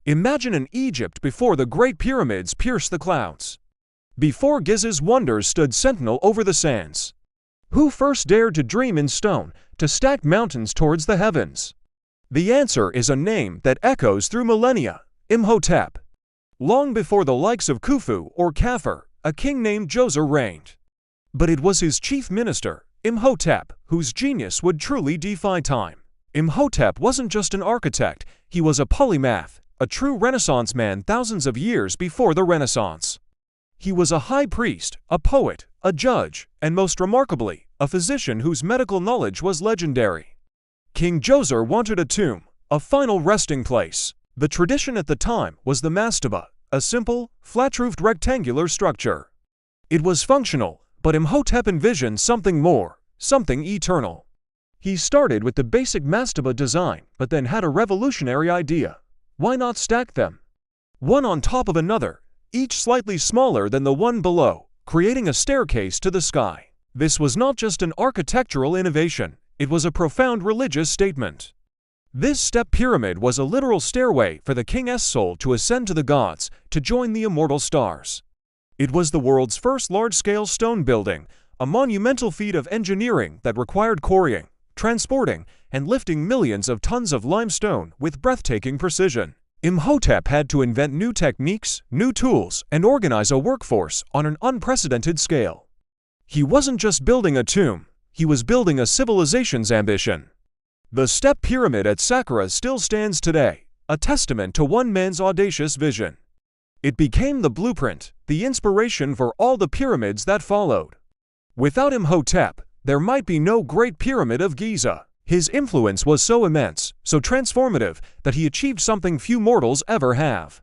Imagine an Egypt before the Great Pyramids pierced the clouds. Before Gizeh's wonders stood sentinel over the sands. Who first dared to dream in stone, to stack mountains towards the heavens? The answer is a name that echoes through millennia: Imhotep. Long before the likes of Khufu or Khafre, a king named Djoser reigned. But it was his chief minister, Imhotep, whose genius would truly defy time. Imhotep wasn't just an architect, he was a polymath, a true Renaissance man thousands of years before the Renaissance. He was a high priest, a poet, a judge, and most remarkably, a physician whose medical knowledge was legendary. King Djoser wanted a tomb, a final resting place. The tradition at the time was the mastaba, a simple, flat-roofed rectangular structure. It was functional, but Imhotep envisioned something more, something eternal. He started with the basic mastaba design, but then had a revolutionary idea. Why not stack them? One on top of another, each slightly smaller than the one below, creating a staircase to the sky. This was not just an architectural innovation, it was a profound religious statement. This step pyramid was a literal stairway for the king's soul to ascend to the gods, to join the immortal stars. It was the world's first large-scale stone building, a monumental feat of engineering that required quarrying, transporting, and lifting millions of tons of limestone with breathtaking precision. Imhotep had to invent new techniques, new tools, and organize a workforce on an unprecedented scale. He wasn't just building a tomb, he was building a civilization's ambition. The step pyramid at Saqqara still stands today, a testament to one man's audacious vision. It became the blueprint, the inspiration for all the pyramids that followed. Without Imhotep, there might be no Great Pyramid of Giza. His influence was so immense, so transformative, that he achieved something few mortals ever have.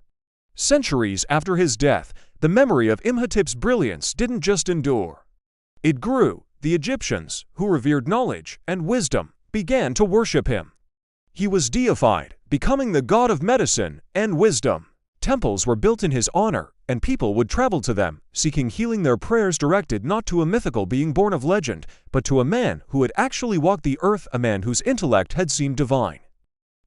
Centuries after his death, the memory of Imhotep's brilliance didn't just endure. It grew. The Egyptians, who revered knowledge and wisdom, began to worship him. He was deified, becoming the god of medicine and wisdom. Temples were built in his honor, and people would travel to them, seeking healing, their prayers directed not to a mythical being born of legend, but to a man who had actually walked the earth, a man whose intellect had seemed divine.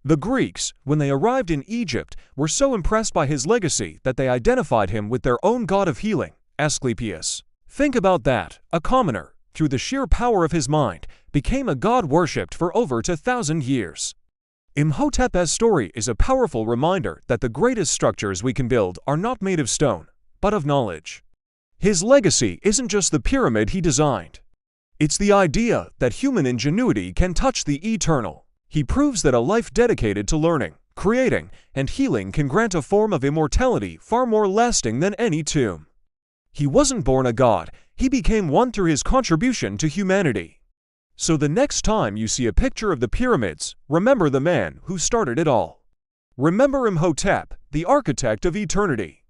The Greeks, when they arrived in Egypt, were so impressed by his legacy that they identified him with their own god of healing, Asclepius. Think about that, a commoner, through the sheer power of his mind, became a god worshipped for over 2,000 years. Imhotep's story is a powerful reminder that the greatest structures we can build are not made of stone, but of knowledge. His legacy isn't just the pyramid he designed. It's the idea that human ingenuity can touch the eternal. He proves that a life dedicated to learning, creating, and healing can grant a form of immortality far more lasting than any tomb. He wasn't born a god, he became one through his contribution to humanity. So the next time you see a picture of the pyramids, remember the man who started it all. Remember Imhotep, the architect of eternity.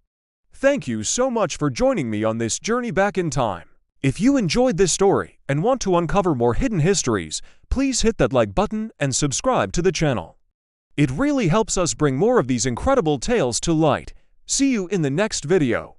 Thank you so much for joining me on this journey back in time. If you enjoyed this story and want to uncover more hidden histories, please hit that like button and subscribe to the channel. It really helps us bring more of these incredible tales to light. See you in the next video.